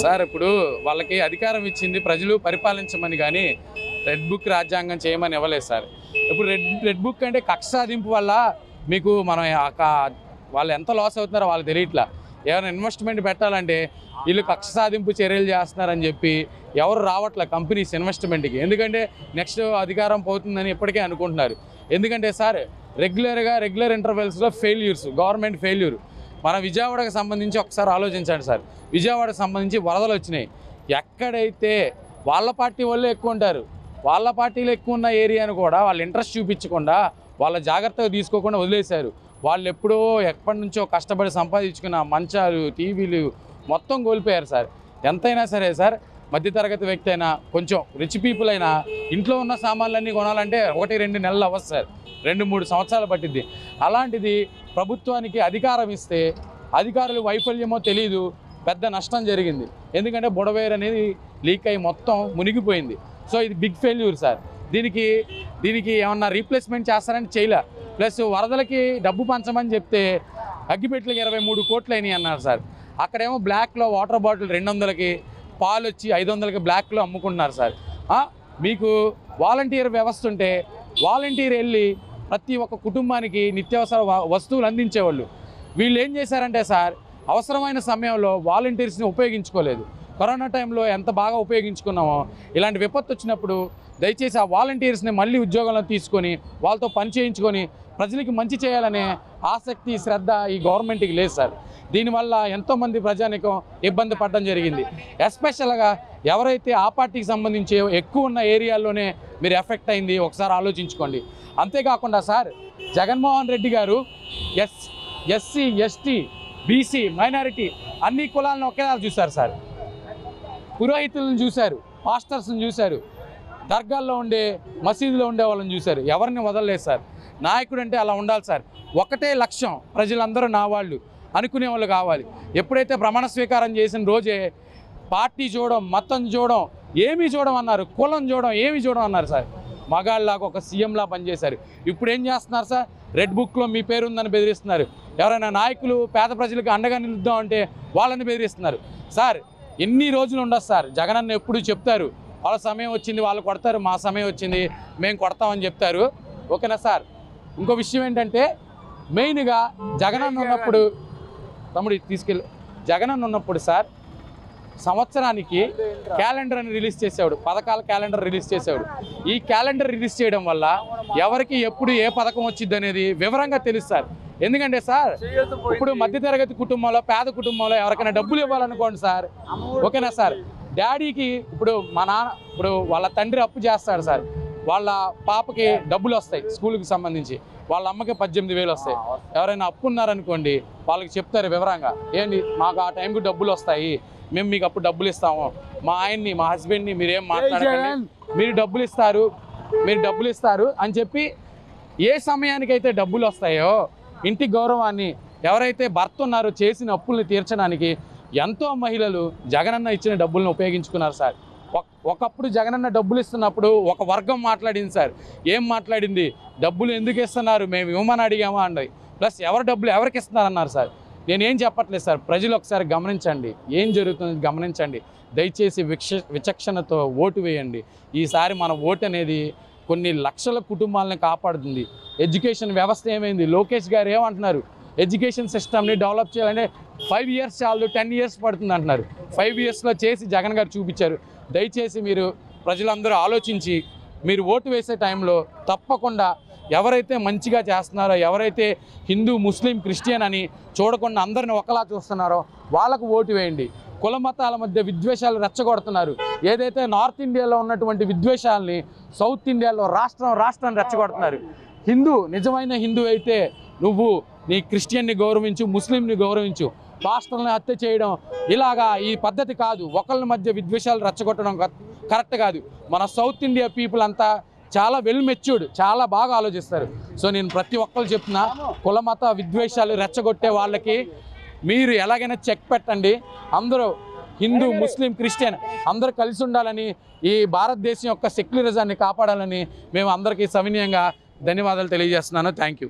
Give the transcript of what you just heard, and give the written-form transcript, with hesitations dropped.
Sir ఇప్పుడు వాళ్ళకి అధికారం ఇచ్చింది ప్రజలు పరిపాలించమని కానీ రెడ్ బుక్ రాజ్యాంగం చేయమని ఇవ్వలేదు సార్. ఇప్పుడు రెడ్ బుక్ అంటే కక్ష సాధింపు వల్ల మీకు మనం వాళ్ళు ఎంత లాస్ అవుతున్నారో వాళ్ళు తెలియట్లా. ఏమైనా ఇన్వెస్ట్మెంట్ పెట్టాలంటే వీళ్ళు కక్ష సాధింపు చర్యలు చేస్తున్నారని చెప్పి ఎవరు రావట్లే కంపెనీస్ ఇన్వెస్ట్మెంట్కి. ఎందుకంటే నెక్స్ట్ అధికారం పోతుందని ఇప్పటికే అనుకుంటున్నారు. ఎందుకంటే సార్ రెగ్యులర్ ఇంటర్వెల్స్లో ఫెయిల్యూర్స్, గవర్నమెంట్ ఫెయిల్యూర్. మన విజయవాడకు సంబంధించి ఒకసారి ఆలోచించండి సార్. విజయవాడకు సంబంధించి వరదలు వచ్చినాయి. ఎక్కడైతే వాళ్ళ పార్టీ వాళ్ళు ఎక్కువ ఉంటారు, వాళ్ళ పార్టీలు ఎక్కువ ఉన్న ఏరియాను కూడా వాళ్ళు ఇంట్రెస్ట్ చూపించకుండా వాళ్ళ జాగ్రత్తగా తీసుకోకుండా వదిలేశారు. వాళ్ళు ఎప్పటి నుంచో కష్టపడి సంపాదించుకున్న మంచాలు, టీవీలు మొత్తం కోల్పోయారు సార్. ఎంతైనా సరే సార్, మధ్యతరగతి వ్యక్తి అయినా, కొంచెం రిచ్ పీపుల్ అయినా ఇంట్లో ఉన్న సామాన్లన్నీ కొనాలంటే 1-2 నెలలు అవ్వదు సార్, 2-3 సంవత్సరాలు పట్టిద్ది. అలాంటిది ప్రభుత్వానికి అధికారం ఇస్తే అధికారులు వైఫల్యమో తెలియదు, పెద్ద నష్టం జరిగింది. ఎందుకంటే బుడవేర్ అనేది లీక్ అయ్యి మొత్తం మునిగిపోయింది. సో ఇది బిగ్ ఫెయిల్యూర్ సార్. దీనికి ఏమన్నా రీప్లేస్మెంట్ చేస్తారని చేయలే. ప్లస్ వరదలకి డబ్బు పంచమని చెప్తే అగ్గిపెట్లకి 23 కోట్లు అయినాయి అన్నారు సార్. అక్కడేమో బ్లాక్లో వాటర్ బాటిల్ 200కి, పాలు వచ్చి 500కి బ్లాక్లో అమ్ముకుంటున్నారు సార్. మీకు వాలంటీర్ వ్యవస్థ ఉంటే వాలంటీర్ వెళ్ళి ప్రతి ఒక్క కుటుంబానికి నిత్యావసర వస్తువులు అందించేవాళ్ళు. వీళ్ళు ఏం చేశారంటే సార్, అవసరమైన సమయంలో వాలంటీర్స్ని ఉపయోగించుకోలేదు. కరోనా టైంలో ఎంత బాగా ఉపయోగించుకున్నామో, ఇలాంటి విపత్తు వచ్చినప్పుడు దయచేసి ఆ వాలంటీర్స్ని మళ్ళీ ఉద్యోగంలో తీసుకొని వాళ్ళతో పని చేయించుకొని ప్రజలకి మంచి చేయాలనే ఆసక్తి, శ్రద్ధ ఈ గవర్నమెంట్కి లేదు సార్. దీనివల్ల ఎంతోమంది ప్రజానికం ఇబ్బంది పడడం జరిగింది. ఎస్పెషల్గా ఎవరైతే ఆ పార్టీకి సంబంధించి ఎక్కువ ఉన్న ఏరియాల్లోనే మీరు ఎఫెక్ట్ అయింది ఒకసారి ఆలోచించుకోండి. అంతేకాకుండా సార్, జగన్మోహన్ రెడ్డి గారు ఎస్సీ, ఎస్టీ, బీసీ, మైనారిటీ అన్ని కులాలను ఒకేలా చూశారు సార్. పురోహితులను చూశారు, పాస్టర్స్ని చూశారు, దర్గాల్లో ఉండే, మసీదులో ఉండే వాళ్ళని చూశారు. ఎవరిని వదలలేదు సార్. నాయకుడు అంటే అలా ఉండాలి సార్. ఒకటే లక్ష్యం, ప్రజలందరూ నా వాళ్ళు అనుకునే వాళ్ళు కావాలి. ఎప్పుడైతే ప్రమాణ స్వీకారం చేసిన రోజే పార్టీ చూడడం, మతం చూడడం, ఏమీ చూడడం అన్నారు, కులం చూడడం, ఏమీ చూడడం అన్నారు సార్. మగాళ్ళలాగా ఒక సీఎంలా పనిచేశారు. ఇప్పుడు ఏం చేస్తున్నారు సార్, రెడ్ బుక్లో మీ పేరు ఉందని బెదిరిస్తున్నారు. ఎవరైనా నాయకులు పేద ప్రజలకు అండగా నిలుద్దాం అంటే వాళ్ళని బెదిరిస్తున్నారు సార్. ఎన్ని రోజులు ఉండదు సార్. జగనన్న ఎప్పుడు చెప్తారు, వాళ్ళ సమయం వచ్చింది వాళ్ళు కొడతారు, మా సమయం వచ్చింది మేము కొడతామని చెప్తారు. ఓకేనా సార్. ఇంకో విషయం ఏంటంటే, మెయిన్గా జగనన్న ఉన్నప్పుడు, తమ్ముడు తీసుకెళ్ళి, జగనన్న ఉన్నప్పుడు సార్ సంవత్సరానికి క్యాలెండర్ అని రిలీజ్ చేసేవాడు, పథకాల క్యాలెండర్ రిలీజ్ చేసేవాడు. ఈ క్యాలెండర్ రిలీజ్ చేయడం వల్ల ఎవరికి ఎప్పుడు ఏ పథకం వచ్చింది అనేది వివరంగా తెలుస్తారు. ఎందుకంటే సార్, ఇప్పుడు మధ్యతరగతి కుటుంబంలో, పేద కుటుంబంలో ఎవరికైనా డబ్బులు ఇవ్వాలనుకోండి సార్, ఓకేనా సార్, డాడీకి ఇప్పుడు ఇప్పుడు వాళ్ళ తండ్రి అప్పు చేస్తాడు సార్, వాళ్ళ పాపకి డబ్బులు వస్తాయి స్కూల్కి సంబంధించి, వాళ్ళ అమ్మకి 18,000 వస్తాయి. ఎవరైనా అప్పు ఉన్నారనుకోండి, వాళ్ళకి చెప్తారు వివరంగా, ఏంటి మాకు ఆ టైంకి డబ్బులు వస్తాయి, మేము మీకు అప్పుడు డబ్బులు ఇస్తాము, మా ఆయన్ని, మా హస్బెండ్ని మీరేం మాట్లాడకండి, మీరు డబ్బులు ఇస్తారు అని చెప్పి, ఏ సమయానికైతే డబ్బులు వస్తాయో ఇంటి గౌరవాన్ని ఎవరైతే భర్త ఉన్నారో చేసిన అప్పుల్ని తీర్చడానికి ఎంతో మహిళలు జగనన్న ఇచ్చిన డబ్బులను ఉపయోగించుకున్నారు సార్. ఒకప్పుడు జగనన్న డబ్బులు ఇస్తున్నప్పుడు ఒక వర్గం మాట్లాడింది సార్. ఏం మాట్లాడింది, డబ్బులు ఎందుకు ఇస్తున్నారు, మేము ఇవ్వమని అడిగామా అండి, ప్లస్ ఎవరు డబ్బులు ఎవరికి ఇస్తున్నారన్నారు సార్. నేనేం చెప్పట్లేదు సార్, ప్రజలు ఒకసారి గమనించండి, ఏం జరుగుతుంది గమనించండి. దయచేసి విచక్షణతో ఓటు వేయండి. ఈసారి మన ఓటు అనేది కొన్ని లక్షల కుటుంబాలను కాపాడుతుంది. ఎడ్యుకేషన్ వ్యవస్థ ఏమైంది, లోకేష్ గారు ఏమంటున్నారు, ఎడ్యుకేషన్ సిస్టమ్ని డెవలప్ చేయాలంటే 5 years చాలు, 10 years పడుతుంది అంటున్నారు. 5 yearsలో చేసి జగన్ గారు చూపించారు. దయచేసి మీరు ప్రజలందరూ ఆలోచించి మీరు ఓటు వేసే టైంలో తప్పకుండా ఎవరైతే మంచిగా చేస్తున్నారో, ఎవరైతే హిందూ, ముస్లిం, క్రిస్టియన్ అని చూడకుండా అందరిని ఒకలా చూస్తున్నారో వాళ్ళకు ఓటు వేయండి. కుల మతాల మధ్య విద్వేషాలు రెచ్చగొడుతున్నారు. ఏదైతే నార్త్ ఇండియాలో ఉన్నటువంటి విద్వేషాలని సౌత్ ఇండియాలో రాష్ట్రాన్ని రెచ్చగొడుతున్నారు. నిజమైన హిందూ అయితే నువ్వు నీ క్రిస్టియన్ని గౌరవించు, ముస్లింని గౌరవించు. పాస్టర్ని హత్య చేయడం ఇలాగా ఈ పద్ధతి కాదు. ఒకళ్ళ మధ్య విద్వేషాలు రెచ్చగొట్టడం కరెక్ట్ కాదు. మన సౌత్ ఇండియా పీపుల్ అంతా చాలా వెల్ మెచ్యూర్డ్, చాలా బాగా ఆలోచిస్తారు. సో నేను ప్రతి ఒక్కరు చెప్తున్నా, కుల మత విద్వేషాలు రెచ్చగొట్టే వాళ్ళకి మీరు ఎలాగైనా చెక్ పెట్టండి. అందరూ హిందూ, ముస్లిం, క్రిస్టియన్ అందరూ కలిసి ఉండాలని, ఈ భారతదేశం యొక్క సెక్యులరిజాన్ని కాపాడాలని మేము అందరికీ సవినయంగా ధన్యవాదాలు తెలియజేస్తున్నాను. Thank you.